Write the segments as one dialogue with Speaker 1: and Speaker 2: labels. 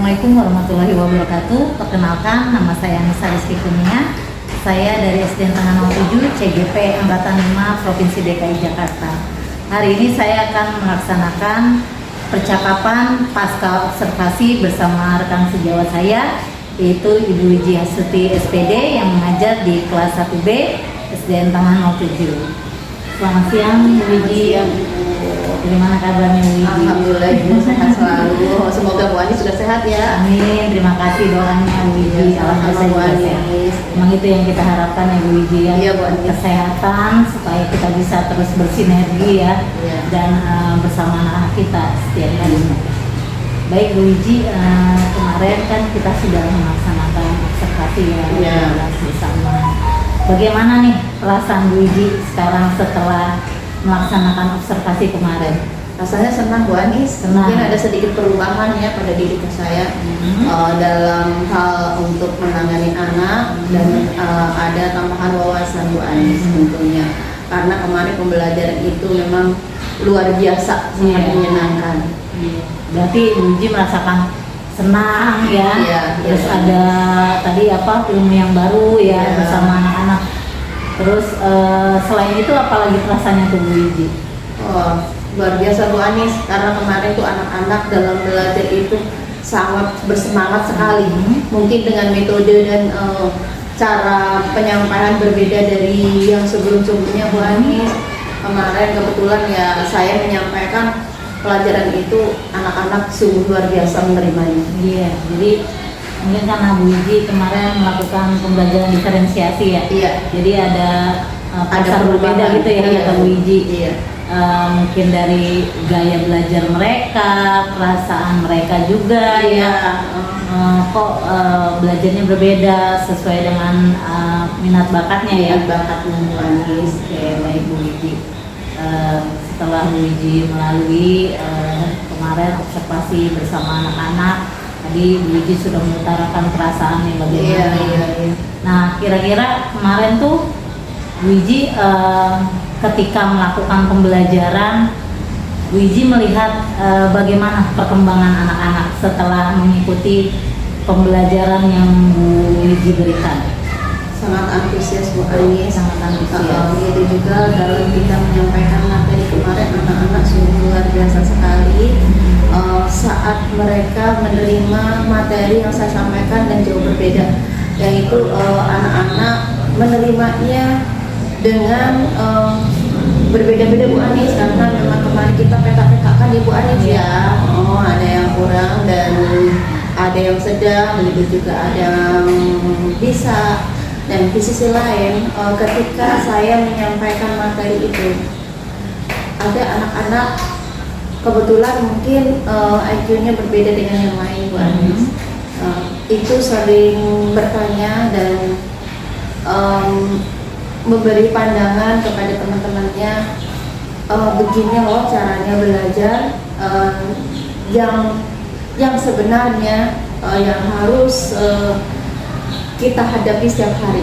Speaker 1: Assalamualaikum warahmatullahi wabarakatuh. Perkenalkan, nama saya Anissa Rizky Kurnia. Saya dari SDN Tengah 07 CGP Angkatan 5 Provinsi DKI Jakarta. Hari ini saya akan melaksanakan percakapan pasca observasi bersama rekan sejawat saya, yaitu Ibu Wiji Astuti SPD yang mengajar di kelas 1B SDN Tengah 07. Selamat siang Bu Wiji. Bagaimana kabarnya Bu Wiji?
Speaker 2: Alhamdulillah Ibu sehat selalu. Semoga Bu Anis sudah sehat ya.
Speaker 1: Amin. Terima kasih doanya Bu Wiji. Alhamdulillah juga sehat. Memang itu yang kita harapkan ya Bu Wiji ya.
Speaker 2: Iya Bu Anis.
Speaker 1: Kesehatan supaya kita bisa terus bersinergi ya.
Speaker 2: Iya.
Speaker 1: Dan bersama anak-anak kita setiap harinya. Baik Bu Wiji, kemarin kan kita sudah melaksanakan observasi ya.
Speaker 2: Iya.
Speaker 1: Bersama. Bagaimana nih perasaan Bu Wiji sekarang setelah melaksanakan observasi kemarin?
Speaker 2: Rasanya senang Bu Anis.
Speaker 1: Senang.
Speaker 2: Mungkin ada sedikit perubahan ya pada diri saya dalam hal untuk menangani anak dan ada tambahan wawasan Bu Anis tentunya. Karena kemarin pembelajaran itu memang luar biasa, sangat menyenangkan.
Speaker 1: Berarti Bu Wiji merasakan senang ya.
Speaker 2: Iya,
Speaker 1: Terus
Speaker 2: iya.
Speaker 1: ada tadi apa ilmu yang baru ya
Speaker 2: Iya.
Speaker 1: bersama anak-anak. Terus selain itu apalagi perasaannya tuh Bu Wiji?
Speaker 2: Oh, luar biasa Bu Anis, karena kemarin tuh anak-anak dalam belajar itu sangat bersemangat sekali. Mungkin dengan metode dan cara penyampaian berbeda dari yang sebelum-sebelumnya Bu Anis. Kemarin kebetulan ya saya menyampaikan pelajaran itu, anak-anak sungguh luar biasa menerimanya.
Speaker 1: Iya, jadi mungkin karena Bu Wiji kemarin melakukan pembelajaran diferensiasi ya.
Speaker 2: Iya.
Speaker 1: Jadi ada pasar
Speaker 2: perubahan.
Speaker 1: berbeda gitu ya
Speaker 2: Iya.
Speaker 1: kata Bu Wiji.
Speaker 2: Iya.
Speaker 1: Mungkin dari gaya belajar mereka, perasaan mereka juga
Speaker 2: Iya.
Speaker 1: kok belajarnya berbeda sesuai dengan minat bakatnya ya.
Speaker 2: Bakatnya Bu Anis.
Speaker 1: Oke, baik Bu Wiji. Setelah Bu Wiji melalui kemarin observasi bersama anak-anak, tadi Bu Wiji sudah mengutarakan perasaan yang bagaimana.
Speaker 2: Iya.
Speaker 1: Nah, kira-kira kemarin tuh Bu Wiji ketika melakukan pembelajaran, Bu Wiji melihat bagaimana perkembangan anak-anak setelah mengikuti pembelajaran yang Bu Wiji berikan.
Speaker 2: Sangat antusias Bu Anis.
Speaker 1: Sangat antusias.
Speaker 2: Begitu juga dalam kita menyampaikan materi kemarin, anak-anak sungguh luar biasa sekali. Saat mereka menerima materi yang saya sampaikan dan jauh berbeda, yaitu anak-anak menerimanya dengan berbeda-beda Bu Anis, karena memang kemarin kita peta-petakan di Bu Anis ya. Ada yang kurang dan ada yang sedang, begitu juga ada yang bisa. Dan di sisi lain, ketika saya menyampaikan materi itu, ada anak-anak kebetulan mungkin IQ-nya berbeda dengan yang lain Bu Anis. Itu sering bertanya dan memberi pandangan kepada teman-temannya, begini loh caranya belajar yang sebenarnya yang harus kita hadapi setiap hari.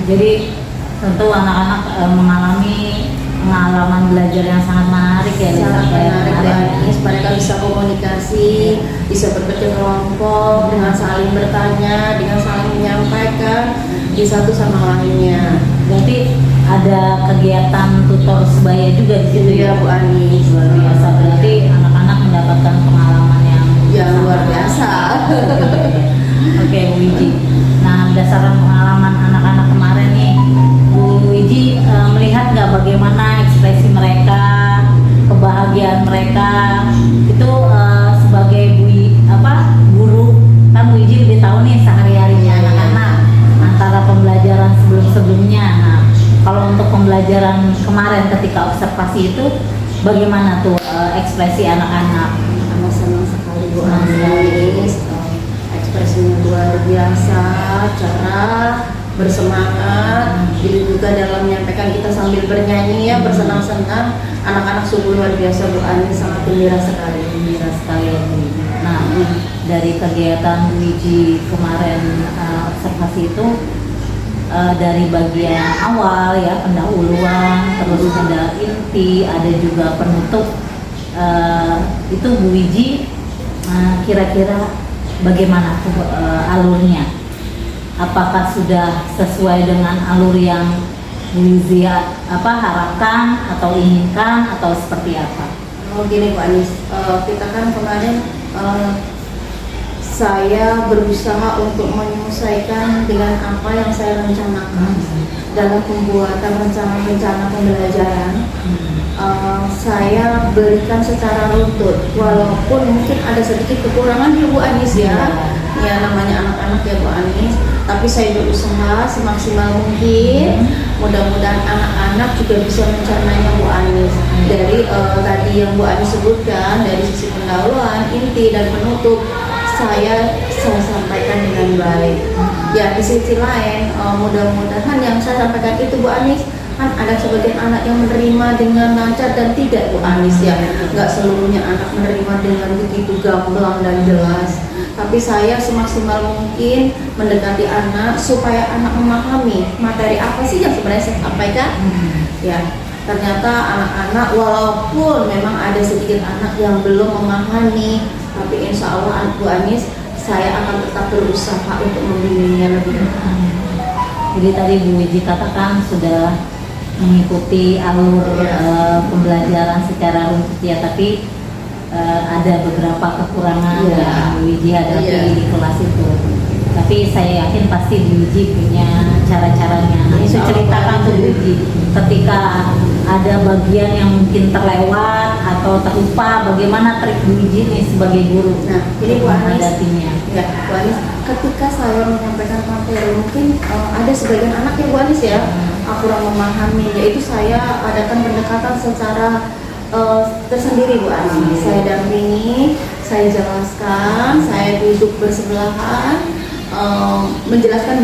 Speaker 1: Jadi tentu anak-anak mengalami pengalaman belajar yang sangat menarik ya.
Speaker 2: Sangat menarik Bu
Speaker 1: kemarin.
Speaker 2: Anis. Mereka bisa komunikasi, bisa berpikir kelompok, dengan saling bertanya, dengan saling menyampaikan di satu sama lainnya.
Speaker 1: Berarti ada kegiatan tutor sebaya juga di situ ya
Speaker 2: Bu Anis.
Speaker 1: Luar biasa. Berarti anak-anak mendapatkan pengalaman yang
Speaker 2: luar biasa.
Speaker 1: Oke Bu Wiji. Nah, berdasarkan pengalaman anak-anak kemarin nih, Bu Wiji melihat nggak bagaimana ekspresi mereka, kebahagiaan mereka itu sebagai guru, kan Bu Wiji lebih tahu nih sehari-harinya anak-anak antara pembelajaran sebelum-sebelumnya. Nah, kalau untuk pembelajaran kemarin ketika observasi itu bagaimana tuh ekspresi anak-anak?
Speaker 2: Anak senang sekali Bu Anis. Ekspresinya luar biasa, cara bersemangat, jadi juga dalam menyampaikan kita sambil bernyanyi ya, bersenang-senang. Anak-anak sungguh luar biasa Bu Anis, sangat gembira sekali.
Speaker 1: Gembira sekali ya Bu Wiji. Nah, dari kegiatan Bu Wiji kemarin observasi itu dari bagian awal ya, pendahuluan, terus ada inti, ada juga penutup. Itu Bu Wiji kira-kira bagaimana tuh alurnya? Apakah sudah sesuai dengan alur yang Bu Wizi harapkan atau inginkan atau seperti apa?
Speaker 2: Oh gini Bu Anis, kita kan kemarin saya berusaha untuk menyesuaikan dengan apa yang saya rencanakan dalam pembuatan rencana-rencana pembelajaran. Saya berikan secara runtut, walaupun mungkin ada sedikit kekurangan ya Bu Anis ya namanya anak-anak ya Bu Anis, tapi saya berusaha semaksimal mungkin. Mudah-mudahan anak-anak juga bisa mencernanya Bu Anis dari tadi yang Bu Anis sebutkan, dari sisi pendahuluan, inti dan penutup saya sampaikan dengan baik. Ya di sisi lain mudah-mudahan yang saya sampaikan itu Bu Anis, kan ada sebagian anak yang menerima dengan lancar dan tidak Bu Anis ya, nggak seluruhnya anak menerima dengan begitu gamblang dan jelas, tapi saya semaksimal mungkin mendekati anak supaya anak memahami materi apa sih yang sebenarnya saya sampaikan. Ya ternyata anak-anak walaupun memang ada sedikit anak yang belum memahami, tapi insya Allah Bu Anis saya akan tetap berusaha untuk membimbingnya lebih dekat.
Speaker 1: Jadi tadi Bu Wizi katakan sudah mengikuti alur pembelajaran secara runtut ya, tapi ada beberapa kekurangan yang Bu Wizi hadapi di kelas itu. Tapi saya yakin pasti Bu Wizi punya cara-caranya. Nah, itu ceritakan Bu Wizi ketika ada bagian yang mungkin terlewat atau terlupa, bagaimana trik Bu Wizi nih sebagai guru?
Speaker 2: Nah, jadi Bu Anis,
Speaker 1: ya
Speaker 2: Bu Anis, ketika saya menyampaikan materi mungkin ada sebagian anak ya Bu Anis ya kurang memahami, yaitu saya adakan pendekatan secara tersendiri Bu Anis. Saya dampingi, saya jelaskan, saya duduk bersebelahan, menjelaskan,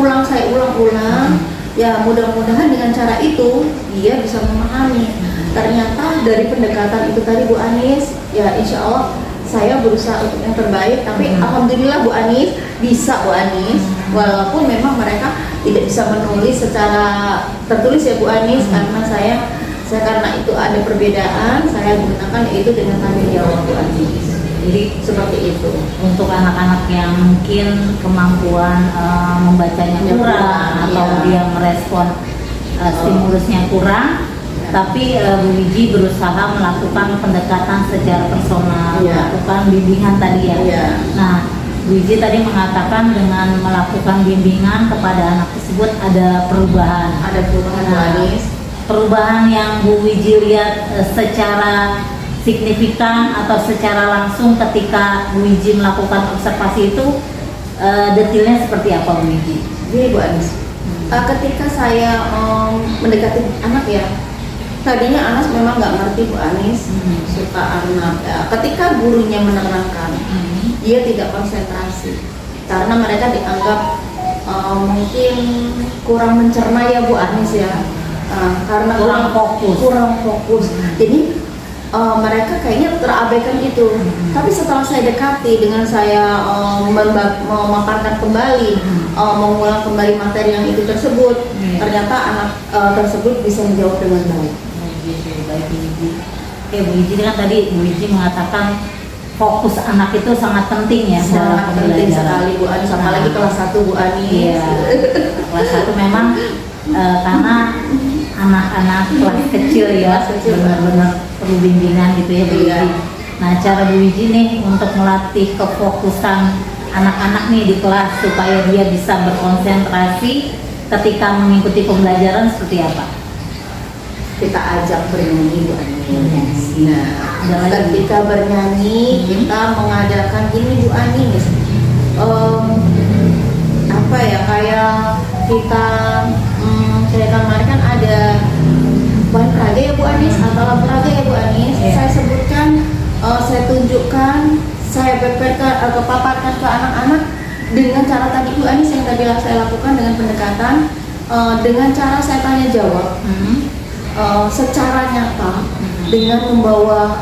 Speaker 2: ulang, saya ulang-ulang. Ya mudah-mudahan dengan cara itu dia bisa memahami. Ternyata dari pendekatan itu tadi Bu Anis, ya insya Allah saya berusaha untuk yang terbaik, tapi alhamdulillah Bu Anis bisa Bu Anis, walaupun memang mereka tidak bisa menulis secara tertulis ya Bu Anis, karena saya karena itu ada perbedaan, saya gunakan itu dengan tanya jawab Bu Anis. Jadi seperti itu.
Speaker 1: Untuk anak-anak yang mungkin kemampuan membacanya kurang atau dia merespon stimulusnya kurang, tapi Bu Wizi berusaha melakukan pendekatan secara personal, melakukan bimbingan tadi ya. Nah, Bu Wizi tadi mengatakan dengan melakukan bimbingan kepada anak tersebut ada perubahan.
Speaker 2: Ada perubahan Bu Anis.
Speaker 1: Perubahan yang Bu Wizi lihat secara signifikan atau secara langsung ketika Bu Wizi melakukan observasi itu, detailnya seperti apa Bu Wizi?
Speaker 2: Jadi Bu Anis, ketika saya mendekati anak ya, tadinya anak memang nggak ngerti Bu Anis, suka anak. Ketika gurunya menerangkan, dia tidak konsentrasi karena mereka dianggap mungkin kurang mencerna ya Bu Anis ya, karena kurang fokus. Jadi mereka kayaknya terabaikan itu. Tapi setelah saya dekati dengan saya memaparkan kembali, mengulang kembali materi yang itu tersebut, ternyata anak tersebut bisa menjawab dengan baik.
Speaker 1: Baik Bu Wizi. Oke Bu Wizi kan tadi Bu Wizi mengatakan fokus anak itu sangat penting ya,
Speaker 2: sangat penting sekali Bu Anis, apalagi kelas 1 Bu Anis.
Speaker 1: Iya, kelas 1 memang karena anak-anak kelas kecil ya, benar-benar perlu bimbingan gitu ya Bu Wizi. Nah, cara Bu Wizi nih untuk melatih kefokusan anak-anak nih di kelas supaya dia bisa berkonsentrasi ketika mengikuti pembelajaran seperti apa?
Speaker 2: Kita ajak bernyanyi Bu Anis. Nah, ketika bernyanyi kita mengadakan ini Bu Anis, apa ya, kayak kita kayak kemarin kan ada poin peraga ya Bu Anis, atau lagu peraga ya Bu Anis. Saya sebutkan, saya tunjukkan, saya paparkan, paparkan ke anak-anak dengan cara tadi Bu Anis yang tadi saya lakukan dengan pendekatan, dengan cara saya tanya jawab. Secara nyata dengan membawa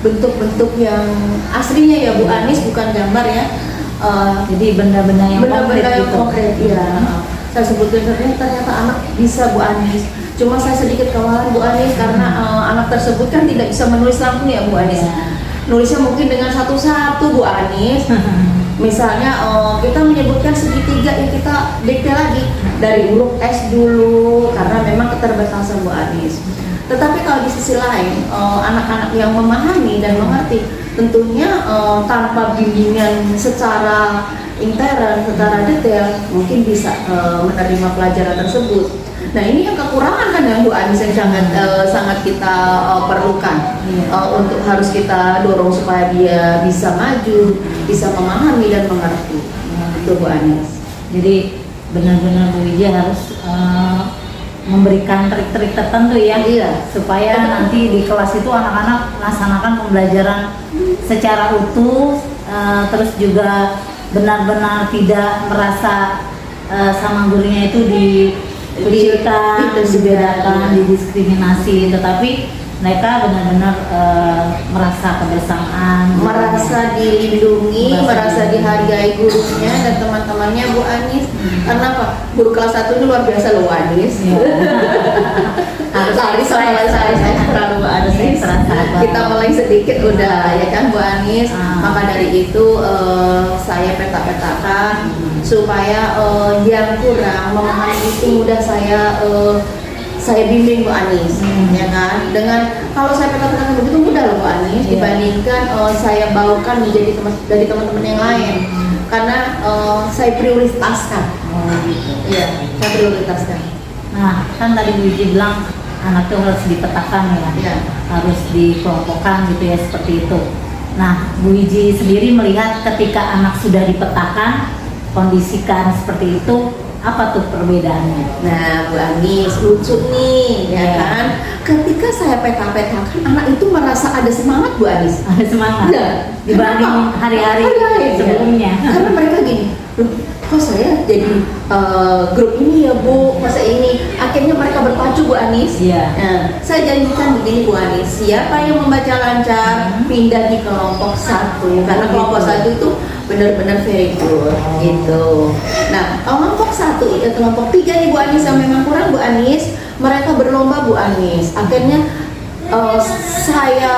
Speaker 2: bentuk-bentuk yang aslinya ya Bu Anis, bukan gambar ya,
Speaker 1: jadi benda-benda yang
Speaker 2: konkret ya. Saya sebutkan ternyata anak bisa Bu Anis, cuma saya sedikit kewalan Bu Anis karena anak tersebut kan tidak bisa menulis langsung ya Bu Anis. nulisnya mungkin dengan satu-satu Bu Anis. Misalnya kita menyebutkan segitiga, ya kita detail lagi dari huruf S dulu karena memang keterbatasan Bu Anis. Tetapi kalau di sisi lain anak-anak yang memahami dan mengerti tentunya tanpa bimbingan secara intern, secara detail mungkin bisa menerima pelajaran tersebut. Nah ini yang kekurangan kan ya Bu Anis yang sangat kita perlukan untuk harus kita dorong supaya dia bisa maju, bisa memahami dan mengerti. Itu Bu Anis.
Speaker 1: Jadi benar-benar Bu Wiji harus memberikan trik-trik tertentu ya, supaya nanti di kelas itu anak-anak melaksanakan pembelajaran secara utuh, terus juga benar-benar tidak merasa sama gurunya itu dikucilkan, dibedakan, didiskriminasi, tetapi mereka benar-benar merasa kebersamaan,
Speaker 2: merasa dilindungi, merasa dihargai gurunya dan teman-temannya Bu Anis. Karena apa? Guru kelas 1 ini luar biasa loh Bu Anis. Harus saya terlalu Bu Anis. Kita mulai sedikit udah ya kan Bu Anis. Maka dari itu saya peta-petakan supaya yang kurang memahami itu mudah saya bimbing Bu Anis, ya kan? Dengan kalau saya peta-petakan begitu mudah loh Bu Anis, dibandingkan saya bawakan menjadi dari teman-teman yang lain, karena saya prioritaskan.
Speaker 1: gitu.
Speaker 2: Iya, saya prioritaskan.
Speaker 1: Nah, kan tadi Bu Wiji bilang anak itu harus dipetakan ya, harus dikelompokkan gitu ya, seperti itu. Nah, Bu Wiji sendiri melihat ketika anak sudah dipetakan, kondisikan seperti itu, apa tuh perbedaannya?
Speaker 2: Nah, Bu Anis lucu nih, ya kan? Ketika saya peta-petakan, anak itu merasa ada semangat Bu Anis.
Speaker 1: Ada semangat dibanding hari-hari sebelumnya.
Speaker 2: Karena mereka gini, loh, kok saya jadi grup ini ya Bu, masa ini? Akhirnya mereka berpacu Bu Anis. Nah, saya janjikan begini Bu Anis, siapa yang membaca lancar pindah di kelompok 1, karena kelompok 1 itu benar-benar very good gitu. Nah, kelompok 1 itu kelompok 3 nih Bu Anis yang memang kurang Bu Anis, mereka berlomba Bu Anis. Akhirnya saya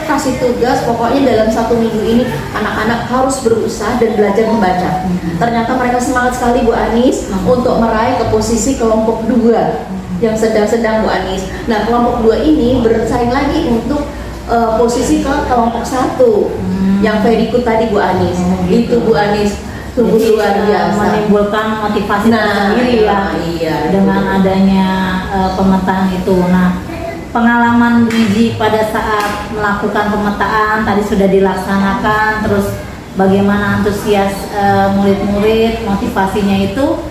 Speaker 2: kasih tugas, pokoknya dalam 1 minggu ini anak-anak harus berusaha dan belajar membaca. Ternyata mereka semangat sekali Bu Anis untuk meraih ke posisi kelompok 2 yang sedang-sedang Bu Anis. Nah, kelompok 2 ini bersaing lagi untuk posisi ke kelompok 1 yang very good tadi Bu Anis. Itu Bu Anis sungguh luar biasa,
Speaker 1: menimbulkan motivasi tersendiri ya, dengan adanya pemetaan itu. Nah, pengalaman Bu Wiji pada saat melakukan pemetaan tadi sudah dilaksanakan, terus bagaimana antusias murid-murid, motivasinya itu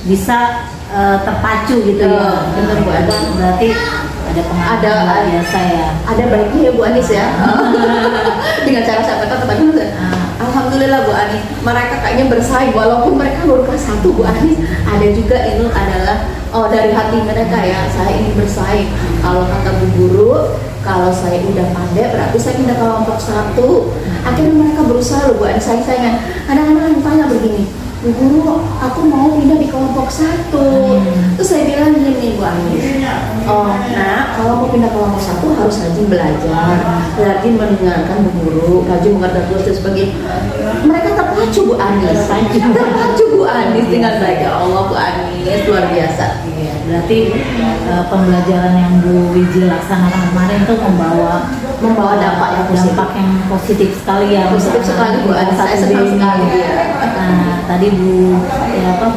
Speaker 1: bisa terpacu gitu ya.
Speaker 2: Benar Bu Anis.
Speaker 1: Berarti ada pengalaman luar biasa ya.
Speaker 2: Ada baiknya ya Bu Anis ya. Dengan cara saya peta tetapi alhamdulillah Bu Anis, mereka kayaknya bersaing walaupun mereka baru kelas 1 Bu Anis. Ada juga itu adalah dari hati mereka ya, saya ingin bersaing. Kalau kata Bu Guru, kalau saya udah pandai berarti saya pindah ke kelompok 1. Akhirnya mereka berusaha loh Bu Anis, saing-saingan. Kadang-kadang yang tanya begini, Bu Guru, aku mau pindah di kelompok 1. Terus saya bilang gini Bu Anis, nah kalau mau pindah ke kelompok 1 harus rajin belajar, rajin mendengarkan Bu Guru, rajin mengerti terus dan sebagainya. Mereka terpacu Bu Anis, terpacu Bu Anis dengan baik. Ya Allah Bu Anis, luar biasa.
Speaker 1: Berarti pembelajaran yang Bu Wiji laksanakan kemarin tuh membawa dampak yang positif sekali ya.
Speaker 2: Positif sekali Bu Anis, saya senang sekali ya.
Speaker 1: Nah, tadi Bu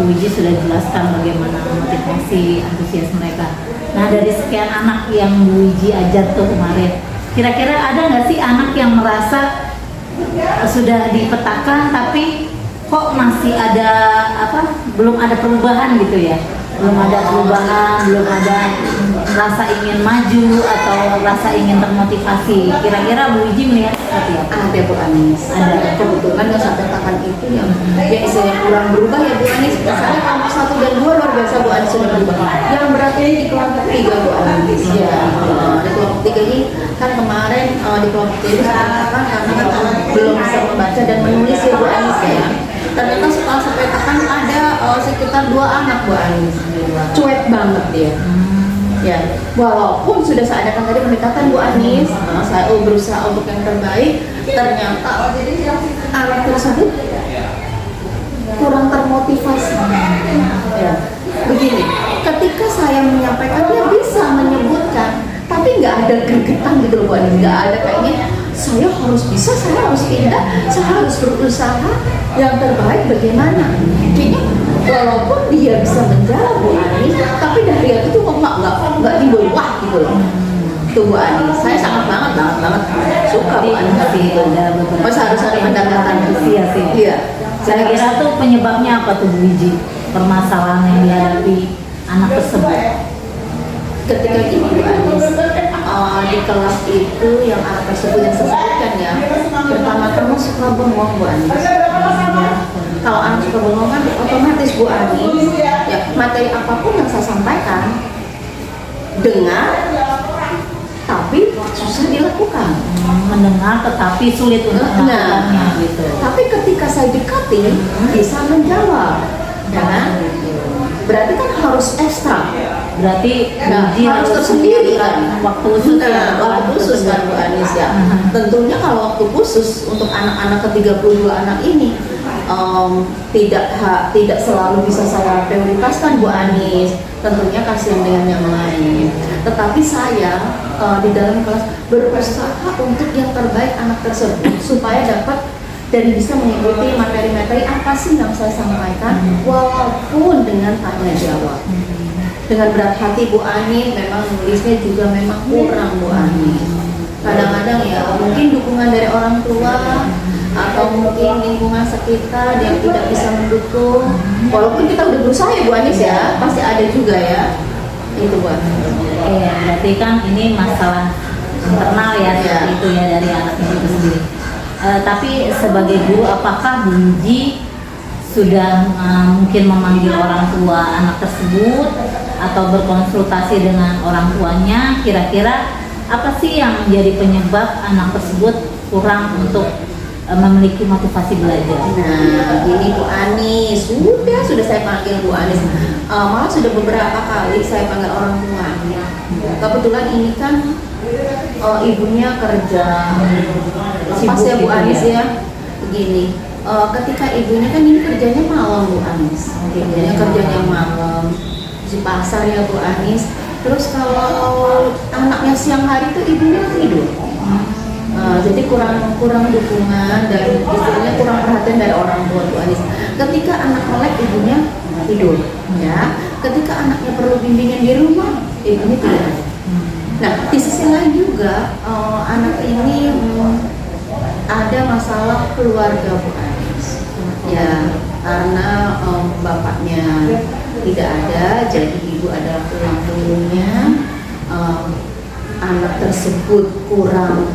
Speaker 1: Wiji sudah jelaskan bagaimana motivasi, antusias mereka. Nah, dari sekian anak yang Bu Wiji ajar tuh kemarin, kira-kira ada nggak sih anak yang merasa sudah dipetakan tapi kok masih ada belum ada perubahan gitu ya? Belum ada perubahan, belum ada rasa ingin maju atau rasa ingin termotivasi. Kira-kira Bu Wiji melihat seperti apa?
Speaker 2: Ada Bu Anis.
Speaker 1: Ada.
Speaker 2: Kebetulan yang saya katakan itu yang istilahnya kurang berubah ya Bu Anis. Misalnya kelompok 1 dan 2 luar biasa Bu Anis sudah berubah. Yang berarti di kelompok 3 Bu Anis. Ya, di kelompok 3 ini kan kemarin di kelompok 3 saya katakan karena kan belum bisa membaca dan menulis ya Bu Anis ya. Ternyata setelah saya petakan ada sekitar 2 anak Bu Anis, cuek banget dia. Ya, walaupun sudah saya adakan tadi pendekatan Bu Anis, saya berusaha untuk yang terbaik, ternyata anak tersebut kurang termotivasi. Ya, begini, ketika saya menyampaikan dia bisa menyebutkan, tapi nggak ada gregetan gitu loh Bu Anis, nggak ada kayaknya saya harus bisa, saya harus pindah, saya harus berusaha yang terbaik bagaimana. Kayaknya walaupun dia bisa menjawab Bu Anis, tapi dari itu kok nggak timbul wah gitu loh. Itu Bu Anis, saya sangat banget suka Bu Anis.
Speaker 1: Ada beberapa.
Speaker 2: Mas harus ada pendekatan.
Speaker 1: Iya sih.
Speaker 2: Iya.
Speaker 1: Saya kira tuh penyebabnya apa tuh Bu Wiji? Permasalahan yang dihadapi anak tersebut.
Speaker 2: Ketika ini Bu Anis, di kelas itu yang anak tersebut yang saya sebutkan ya, pertama-tama suka bengong Bu Anis. Kalau anak suka bengong kan otomatis Bu Anis, ya materi apapun yang saya sampaikan dengar, tapi susah dilakukan.
Speaker 1: Mendengar tetapi sulit untuk melakukannya gitu.
Speaker 2: Tapi ketika saya dekati bisa menjawab, ya kan? Berarti kan harus ekstra.
Speaker 1: Berarti Wiji
Speaker 2: Harus tersendiri
Speaker 1: menyiapkan
Speaker 2: kan?
Speaker 1: waktu khusus ya.
Speaker 2: Waktu khusus kan Bu Anis ya. Tentunya kalau waktu khusus untuk anak-anak ke-32 anak ini tidak selalu bisa saya prioritaskan Bu Anis. Tentunya kasihan dengan yang lain. Tetapi saya di dalam kelas berusaha untuk yang terbaik anak tersebut supaya dapat dan bisa mengikuti materi-materi apa sih yang saya sampaikan walaupun dengan tanya jawab. Dengan berat hati Bu Anis, memang nulisnya juga memang kurang Bu Anis. Kadang-kadang ya mungkin dukungan dari orang tua atau mungkin lingkungan sekitar yang tidak bisa mendukung. Walaupun kita udah berusaha ya Bu Anis ya, pasti ada juga ya. Itu Bu Anis.
Speaker 1: Iya, berarti kan ini masalah internal ya, seperti itu ya dari anak itu sendiri. Tapi sebagai guru, apakah Bu Wiji sudah mungkin memanggil orang tua anak tersebut atau berkonsultasi dengan orang tuanya, kira-kira apa sih yang menjadi penyebab anak tersebut kurang untuk memiliki motivasi belajar?
Speaker 2: Nah, ini Bu Anis, sudah saya panggil Bu Anis, malah sudah beberapa kali saya panggil orang tuanya. Kebetulan ini kan ibunya kerja, pas ya Bu Anis ya, begini. Ketika ibunya kan ini kerjanya malam Bu Anis, kerjanya malam di pasar ya Bu Anis. Terus kalau anaknya siang hari itu ibunya tidur. Jadi kurang dukungan dan istilahnya kurang perhatian dari orang tua Bu Anis. Ketika anak melek ibunya tidur, ya. Ketika anaknya perlu bimbingan di rumah, ibunya tidak. Nah, di sisi lain juga anak ini ada masalah keluarga Bu Anis. Ya, karena bapaknya tidak ada, jadi ibu adalah tulang punggungnya. Anak tersebut kurang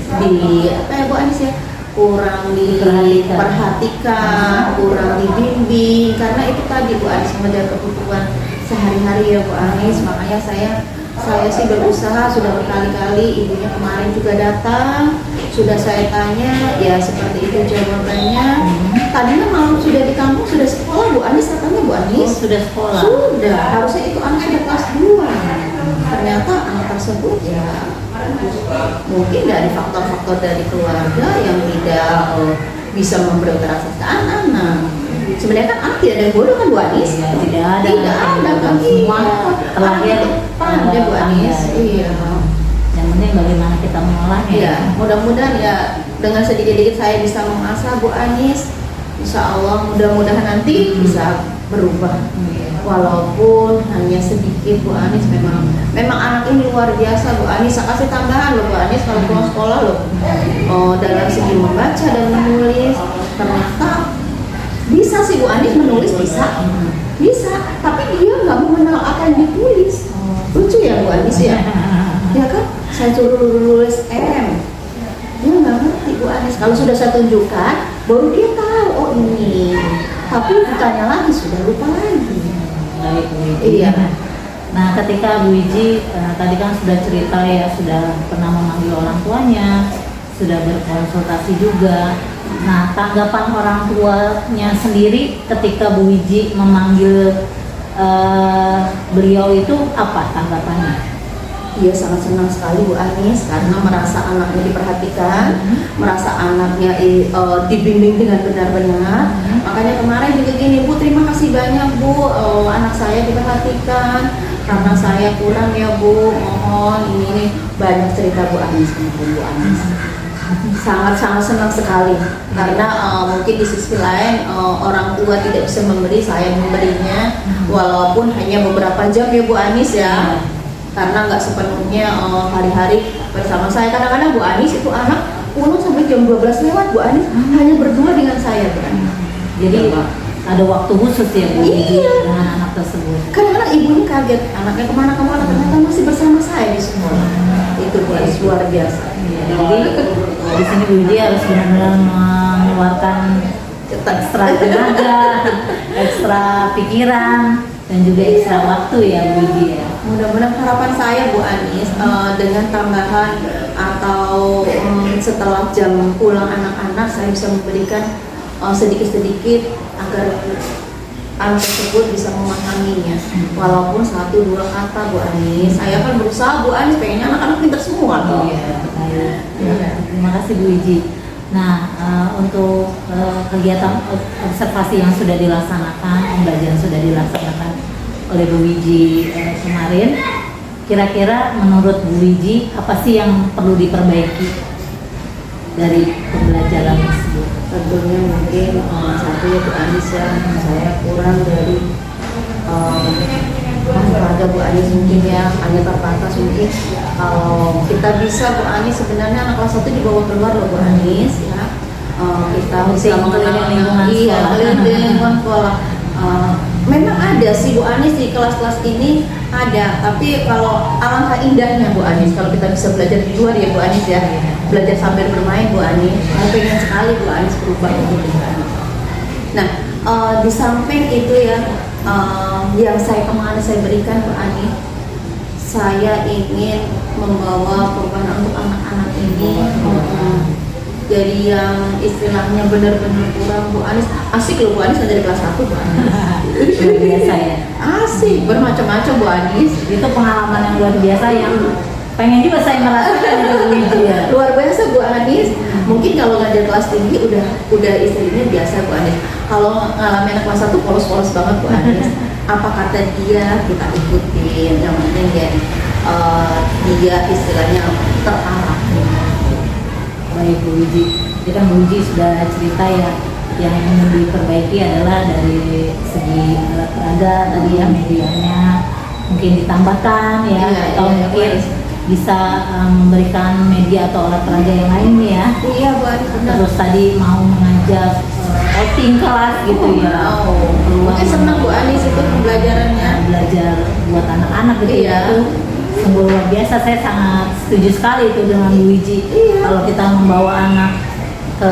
Speaker 2: Bu Anis ya, kurang diperhatikan, kurang dibimbing, karena itu tadi Bu Anis mengejar kebutuhan sehari-hari ya Bu Anis. Makanya saya sih berusaha, sudah berkali-kali, ibunya kemarin juga datang, sudah saya tanya, ya seperti itu jawabannya. Tadinya malam sudah di kampung, sudah sekolah Bu Anis, katanya Bu Anis.
Speaker 1: Sudah sekolah?
Speaker 2: Sudah, harusnya itu anak sudah kelas 2. Ternyata anak tersebut ya mungkin dari faktor-faktor dari keluarga yang tidak bisa memprioritaskan anak-anak. Sebenarnya kan anak tidak ada yang bodoh kan Bu Anis?
Speaker 1: Ya, tidak ada
Speaker 2: kan
Speaker 1: semua terlahir
Speaker 2: pandai Bu Anis. Iya.
Speaker 1: Yang penting bagaimana kita mengolahnya.
Speaker 2: Iya, mudah-mudahan ya dengan sedikit-sedikit saya bisa mengasah Bu Anis. Insya Allah mudah-mudahan nanti bisa berubah. Walaupun hanya sedikit Bu Anis, memang anak ini luar biasa Bu Anis. Saya kasih tambahan loh Bu Anis kalau pulang sekolah loh. Dalam segi membaca dan menulis ternyata bisa sih Bu Anis menulis bisa, tapi dia nggak mengenal apa yang ditulis. Lucu ya Bu Anis ya, ya kan? Saya suruh nulis M, dia nggak ngerti Bu Anis. Kalau sudah saya tunjukkan, baru dia tahu oh ini. Tapi ditanya lagi sudah lupa lagi.
Speaker 1: Baik,
Speaker 2: Iya.
Speaker 1: Nah, ketika Bu Wiji tadi kan sudah cerita ya, sudah pernah memanggil orang tuanya, sudah berkonsultasi juga. Nah, tanggapan orang tuanya sendiri ketika Bu Wiji memanggil beliau itu apa tanggapannya?
Speaker 2: Dia sangat senang sekali Bu Anis karena merasa anaknya diperhatikan, merasa anaknya dibimbing dengan benar-benar. Makanya kemarin juga gini, Bu, terima kasih banyak Bu, anak saya diperhatikan karena saya kurang ya Bu, mohon ini banyak cerita Bu Anis kemarin Bu Anis. Sangat-sangat senang sekali karena mungkin di sisi lain orang tua tidak bisa memberi, saya memberinya walaupun hanya beberapa jam ya Bu Anis ya. Karena nggak sepenuhnya hari-hari bersama saya. Kadang-kadang Bu Anis itu anak pulang sampai jam 12 lewat Bu Anis hanya berdua dengan saya Bu Anis.
Speaker 1: Jadi ada waktu khusus ya Bu dengan anak tersebut.
Speaker 2: Kadang-kadang ibunya kaget, anaknya kemana-kemana ternyata masih bersama saya di sekolah. Itu Bu Anis luar biasa.
Speaker 1: Jadi di sini Bu Wiji harus benar-benar mengeluarkan ekstra tenaga, ekstra pikiran, dan juga ekstra waktu ya Bu Wiji ya.
Speaker 2: Mudah-mudahan harapan saya Bu Anis dengan tambahan atau setelah jam pulang anak-anak saya bisa memberikan sedikit-sedikit agar anak tersebut bisa memahaminya walaupun 1-2 kata Bu Anis. Saya kan berusaha Bu Anis pengennya anak-anak pintar semua.
Speaker 1: Terima kasih Bu Wiji. Nah, untuk kegiatan observasi yang sudah dilaksanakan, pembelajaran sudah dilaksanakan oleh Bu Wiji kemarin, kira-kira menurut Bu Wiji apa sih yang perlu diperbaiki dari pembelajaran tersebut?
Speaker 2: Tentunya mungkin satu ya Bu Anis ya, saya kurang dari olahraga Bu Anis mungkin ya, hanya terbatas mungkin. Kalau kita bisa Bu Anis sebenarnya anak kelas 1 dibawa keluar loh Bu Anis ya. Kita bisa mengenal lingkungan sekolah. Memang ada sih Bu Anis di kelas-kelas ini ada, tapi kalau alangkah indahnya Bu Anis kalau kita bisa belajar di luar ya Bu Anis ya, belajar sambil bermain Bu Anis. Saya pengen sekali Bu Anis berubah untuk Bu Anis. Nah, di samping itu ya, yang kemarin saya berikan Bu Anis, saya ingin membawa perubahan untuk anak-anak ini. Jadi yang istilahnya benar-benar kurang Bu Anis, asik loh Bu Anis dari kelas 1 Bu Anis.
Speaker 1: Luar biasa ya.
Speaker 2: Asik, bermacam-macam Bu Anis.
Speaker 1: Itu pengalaman yang luar biasa yang pengen juga saya merasakan itu Bu Wiji ya.
Speaker 2: Luar biasa Bu Anis. Mungkin kalau ngajar kelas tinggi udah istilahnya biasa Bu Anis. Kalau ngalamin anak kelas 1 polos-polos banget Bu Anis. Apa kata dia kita ikutin. Yang penting ya dia istilahnya terarah.
Speaker 1: Baik Bu Wiji, jadi kan Bu Wiji sudah cerita ya, yang ingin diperbaiki adalah dari segi alat peraga tadi ya, medianya mungkin ditambahkan ya, atau mungkin bisa memberikan media atau alat peraga yang lain ya.
Speaker 2: Iya Bu Anis.
Speaker 1: Terus tadi mau mengajak outing kelas gitu ya.
Speaker 2: Mungkin senang Bu Anis itu pembelajarannya.
Speaker 1: Belajar buat anak-anak gitu ya. Sungguh luar biasa, saya sangat setuju sekali itu dengan Bu Wiji. Kalau kita membawa anak ke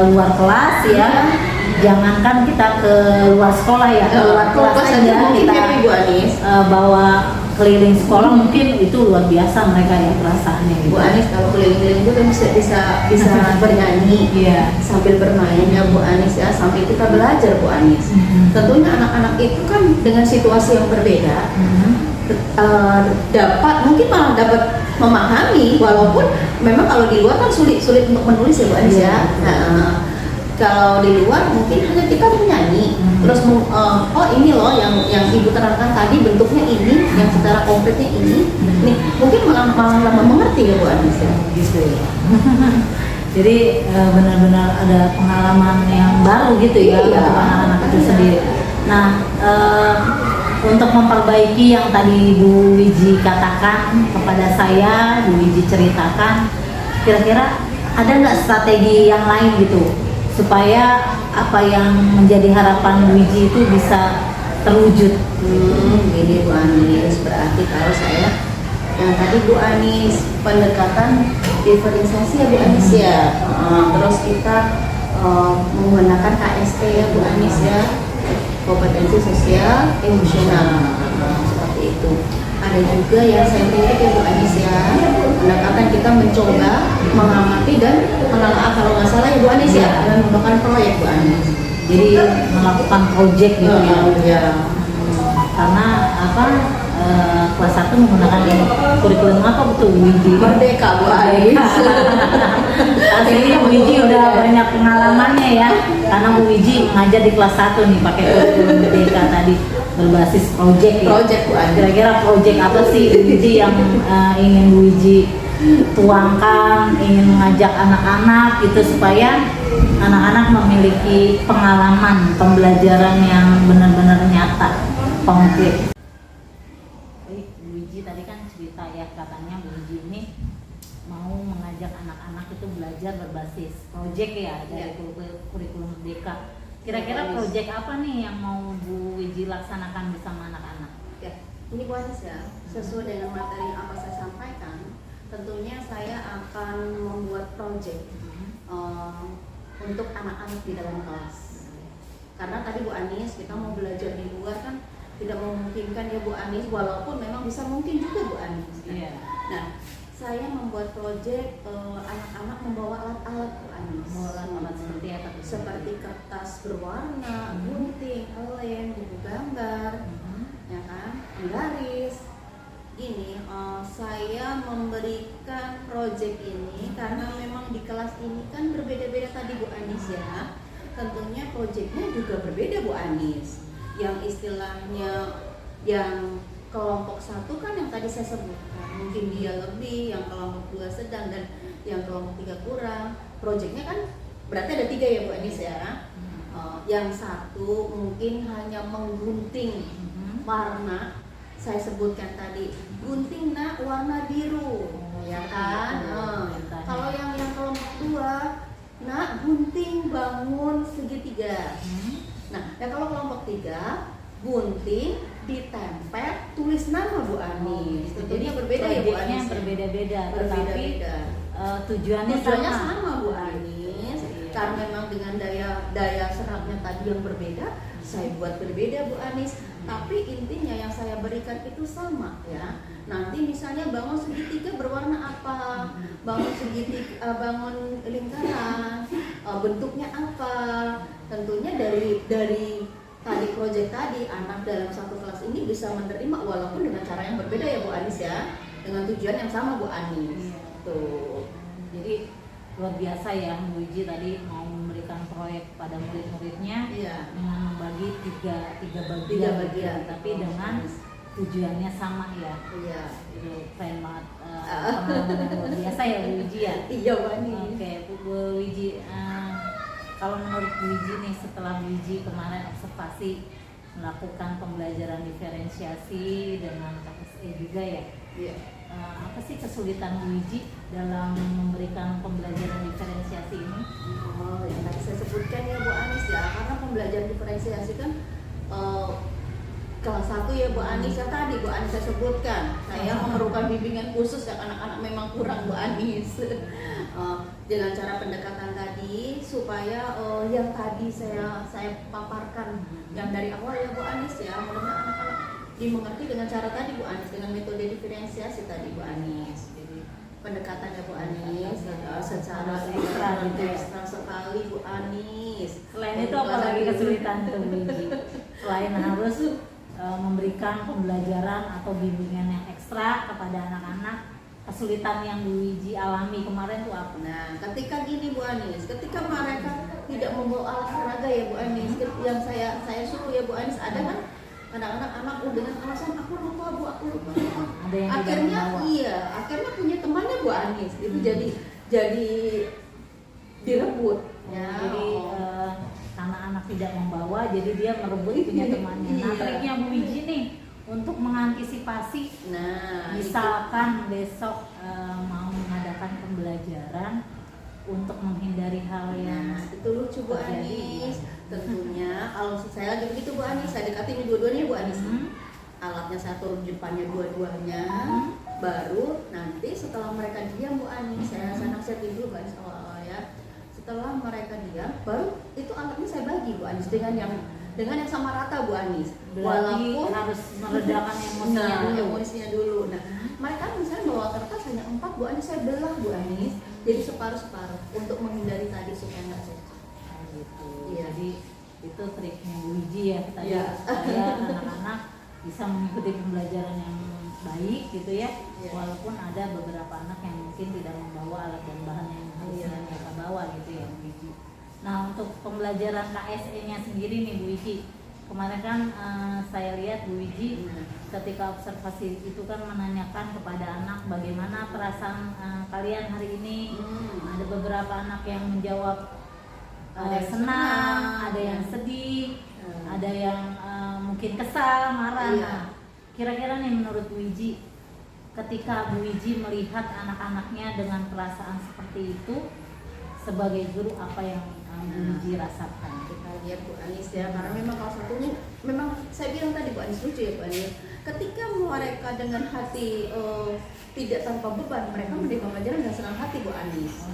Speaker 1: luar kelas ya, jangankan kita ke luar sekolah ya, ke luar kelas saja kita
Speaker 2: Bu Anis
Speaker 1: bawa keliling sekolah mungkin itu luar biasa mereka ya perasaannya gitu.
Speaker 2: Bu Anis kalau keliling-keliling itu kan bisa bernyanyi sambil bermain ya Bu Anis ya, sambil kita belajar Bu Anis. Tentunya anak-anak itu kan dengan situasi yang berbeda mungkin malah dapat memahami, walaupun memang kalau di luar kan sulit untuk menulis ya Bu Anis ya. Kalau di luar mungkin hanya kita menyanyi, terus oh ini loh yang ibu terangkan tadi bentuknya ini, yang secara konkretnya ini, nih mungkin malah lama mengerti ya Bu Anis ya.
Speaker 1: Gitu ya. Jadi benar-benar ada pengalaman yang baru gitu ya untuk anak-anak itu sendiri. Nah, untuk memperbaiki yang tadi Bu Wiji katakan kepada saya, Bu Wiji ceritakan, kira-kira ada nggak strategi yang lain gitu supaya apa yang menjadi harapan Bu Wiji itu bisa terwujud?
Speaker 2: Gini Bu Anis, berarti kalau saya yang tadi Bu Anis pendekatan diferensiasi ya Bu Anis ya, terus kita menggunakan KSP ya Bu Anis ya, kompetensi sosial emosional, seperti itu. Ada juga yang saintifik ya Bu Anis ya, pendekatan kita mencoba mengamati dan menelaah, kalau nggak salah ya Bu Anis ya, dan mengembangkan proyek Bu Anis.
Speaker 1: Jadi melakukan proyek gitu ya. karena apa kelas 1 menggunakan kurikulum apa betul Bu Wiji?
Speaker 2: Merdeka Bu Anis.
Speaker 1: Aslinya Bu Wiji udah banyak pengalamannya ya, karena Bu Wiji ngajar di kelas 1 nih pakai kurikulum Merdeka tadi berbasis project ya.
Speaker 2: Project Bu Anis.
Speaker 1: Kira-kira project apa sih Bu Wiji yang ingin Bu Wiji tuangkan, ingin mengajak anak-anak gitu supaya anak-anak memiliki pengalaman pembelajaran yang benar-benar nyata, konkret. Bu Wiji tadi kan cerita ya, katanya Bu Wiji ini mau mengajak anak-anak itu belajar berbasis project ya dari kurikulum Merdeka. Kira-kira project apa nih yang mau Bu Wiji laksanakan bersama anak-anak?
Speaker 2: Ya, ini Bu Anis ya, sesuai dengan materi yang apa saya sampaikan, tentunya saya akan membuat project untuk anak-anak di dalam kelas. Karena tadi Bu Anis, kita mau belajar di luar kan tidak memungkinkan ya Bu Anis, walaupun memang bisa mungkin juga Bu Anis. Nah, saya membuat proyek anak-anak membawa alat-alat Bu Anis.
Speaker 1: Alat-alat seperti apa?
Speaker 2: Seperti kertas berwarna, gunting, lem, buku gambar, ya kan, penggaris. Ini saya memberikan proyek ini karena memang di kelas ini kan berbeda-beda tadi Bu Anis ya. Tentunya proyeknya juga berbeda Bu Anis. Yang istilahnya yang kelompok 1 kan yang tadi saya sebutkan, mungkin dia lebih, yang kelompok 2 sedang, dan yang kelompok 3 kurang. Proyeknya kan berarti ada 3 ya Bu Anis ya. Yang 1 mungkin hanya menggunting warna, saya sebutkan tadi, gunting nak warna biru, ya kan. Kalau yang kelompok 2, nak gunting bangun segitiga. Nah, dan kalau kelompok 3, gunting ditempel tulis nama Bu Anis. Tentunya berbeda ya Bu Anis.
Speaker 1: Berbeda-beda, tetapi tujuannya
Speaker 2: sama Bu Anis. Karena memang dengan daya serapnya tadi yang berbeda, saya buat berbeda Bu Anis. Tapi intinya yang saya berikan itu sama ya. Nanti misalnya bangun segitiga berwarna apa, bangun segitiga, bangun lingkaran, bentuknya apa. Tentunya dari tadi proyek tadi, anak dalam satu kelas ini bisa menerima walaupun dengan cara yang berbeda ya Bu Anis ya, dengan tujuan yang sama Bu Anis. Tuh.
Speaker 1: Jadi luar biasa ya Bu Wiji tadi mau memberikan proyek pada murid-muridnya dengan membagi tiga bagian, tapi dengan tujuannya sama ya. Itu keren banget, pengalaman yang luar biasa ya Bu Wiji ya.
Speaker 2: Iya Bu Anis.
Speaker 1: Oke Bu Wiji, kalau menurut Bu Wiji nih, setelah Bu Wiji kemarin observasi melakukan pembelajaran diferensiasi dengan KSE juga ya. Apa sih kesulitan Bu Wiji dalam memberikan pembelajaran diferensiasi ini?
Speaker 2: Yang tadi saya sebutkan ya Bu Anis ya, karena pembelajaran diferensiasi kan kelas 1 ya Bu Anis ya, tadi Bu Anis saya sebutkan, saya memerlukan bimbingan khusus yang anak-anak memang kurang Bu Anis. Dengan cara pendekatan tadi supaya yang tadi saya paparkan yang dari awal ya Bu Anis ya, mudah-mudahan anak-anak dimengerti dengan cara tadi Bu Anis, dengan metode diferensiasi tadi Bu Anis. Jadi pendekatannya Bu Anis secara ekstra sekali Bu Anis.
Speaker 1: Selain itu apa lagi kesulitan tuh Bu Wiji? Selain harus memberikan pembelajaran atau bimbingan yang ekstra kepada anak-anak, kesulitan yang Bu Wiji alami kemarin tuh apa?
Speaker 2: Nah, ketika gini Bu Anis, ketika mereka tidak membawa alat olahraga ya Bu Anis, yang saya suruh ya Bu Anis, ada kan anak-anak dengan alasan aku lupa Bu, aku lupa. Akhirnya akhirnya punya temannya Bu Anis, itu jadi direbut.
Speaker 1: Jadi karena anak tidak membawa, jadi dia merebut punya temannya. Nah, triknya Bu Wiji nih untuk mengantisipasi, misalkan besok mau mengadakan pembelajaran untuk menghindari hal yang
Speaker 2: itu lucu Bu Anis. Tentunya kalau saya lagi begitu Bu Anis, saya dekatin dua-duanya Bu Anis. Alatnya saya turun depannya dua-duanya, baru nanti setelah mereka diam Bu Anis, saya nasihatin dulu Bu Anis awal-awal ya. Setelah mereka diam, baru itu alatnya saya bagi Bu Anis dengan yang sama rata Bu Anis.
Speaker 1: Walaupun harus meredakan
Speaker 2: emosinya dulu. Nah, mereka misalnya bawa kertas hanya 4 Bu Anis, saya belah Bu Anis, jadi separuh-separuh untuk menghindari tadi supaya nggak cocok.
Speaker 1: Gitu. Jadi itu triknya Bu Wiji ya tadi supaya anak-anak bisa mengikuti pembelajaran yang baik gitu ya.
Speaker 2: Iya.
Speaker 1: Walaupun ada beberapa anak yang mungkin tidak membawa alat dan bahan yang harusnya
Speaker 2: Iya.
Speaker 1: mereka bawa gitu ya Bu Wiji. Nah untuk pembelajaran KSE-nya sendiri nih Bu Wiji, kemarin kan saya lihat Bu Wiji ketika observasi itu kan menanyakan kepada anak bagaimana perasaan kalian hari ini. Ada beberapa anak yang menjawab
Speaker 2: Ada yang
Speaker 1: senang,
Speaker 2: senang,
Speaker 1: ada yang
Speaker 2: ya.
Speaker 1: sedih, ada yang mungkin kesal, marah.
Speaker 2: Iya.
Speaker 1: Nah, kira-kira nih menurut Bu Wiji, ketika Bu Wiji melihat anak-anaknya dengan perasaan seperti itu, sebagai guru apa yang Bu Wiji rasakan?
Speaker 2: Kita lihat Bu Anis ya, karena memang kalau satunya memang saya bilang tadi Bu Anis lucu ya Bu Anis, ketika mereka dengan hati tidak tanpa beban, mereka menerima pelajaran dengan senang hati Bu Anis.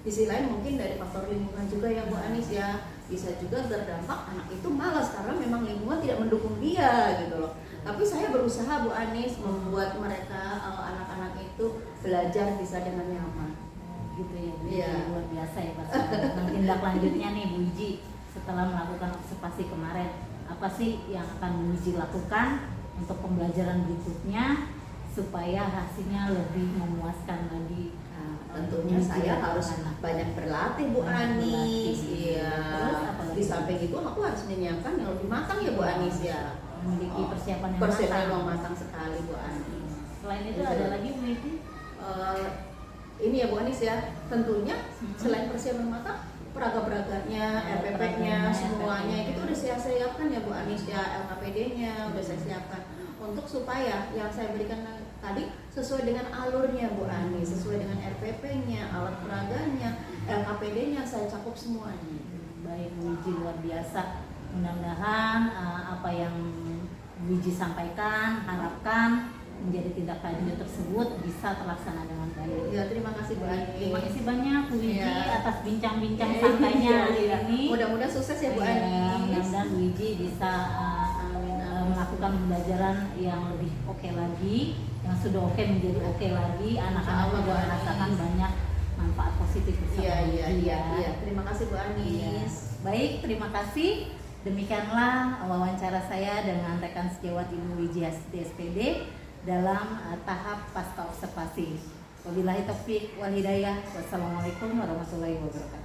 Speaker 2: Di sisi lain mungkin dari faktor lingkungan juga ya Bu Anis ya, bisa juga berdampak anak itu malas karena memang lingkungan tidak mendukung dia gitu loh. Tapi saya berusaha Bu Anis membuat mereka anak-anak itu belajar bisa dengan nyaman.
Speaker 1: Gitu ya Bu Wiji,
Speaker 2: Iya.
Speaker 1: luar biasa ya Pak. Nah, tindak lanjutnya nih Bu Wiji, setelah melakukan observasi kemarin, apa sih yang akan Bu Wiji lakukan untuk pembelajaran berikutnya supaya hasilnya lebih memuaskan lagi?
Speaker 2: Tentunya saya harus banyak berlatih Bu
Speaker 1: Banyak
Speaker 2: Anis.
Speaker 1: berlatih.
Speaker 2: Iya.
Speaker 1: Terus apa lagi?
Speaker 2: Di samping itu aku harus menyiapkan yang lebih matang ya Bu Anis ya.
Speaker 1: Memiliki persiapan yang
Speaker 2: Persiapan
Speaker 1: matang.
Speaker 2: yang matang sekali Bu Anis.
Speaker 1: Selain itu ada lagi Bu Wiji?
Speaker 2: Ini ya Bu Anis ya, tentunya selain persiapan matang, peraga-peraganya, RPP-nya,
Speaker 1: Peragamnya,
Speaker 2: semuanya
Speaker 1: RPP-nya.
Speaker 2: itu udah saya siapkan ya Bu Anis ya, LKPD-nya udah saya siapkan untuk supaya yang saya berikan tadi sesuai dengan alurnya Bu Anis, sesuai dengan RPP-nya, alat peraganya, LKPD-nya saya cakup semuanya.
Speaker 1: Baik Bu Wiji, luar biasa. Mudah-mudahan apa yang Bu Wiji sampaikan, harapkan menjadi tindak lanjut tersebut bisa terlaksana dengan baik.
Speaker 2: Ya, terima kasih Bu Anis.
Speaker 1: Terima kasih banyak Bu Wiji
Speaker 2: Iya.
Speaker 1: atas bincang-bincang santainya hari
Speaker 2: Iya.
Speaker 1: ini.
Speaker 2: Mudah-mudahan sukses ya Bu
Speaker 1: Iya,
Speaker 2: Anis.
Speaker 1: mudah-mudahan Bu Wiji bisa melakukan pembelajaran yang lebih oke lagi, yang sudah oke menjadi oke lagi. Anak-anak
Speaker 2: Insya Allah,
Speaker 1: juga
Speaker 2: Bu Anis.
Speaker 1: merasakan banyak manfaat positif bersama
Speaker 2: Iya,
Speaker 1: Bu
Speaker 2: iya,
Speaker 1: Wiji
Speaker 2: iya,
Speaker 1: ya.
Speaker 2: iya. Terima kasih Bu
Speaker 1: Iya.
Speaker 2: Anis.
Speaker 1: Baik, terima kasih. Demikianlah wawancara saya dengan rekan sejawat Ibu Wiji SPD dalam tahap pasca observasi. Wabillahi taufik wal hidayah. Wassalamualaikum warahmatullahi wabarakatuh.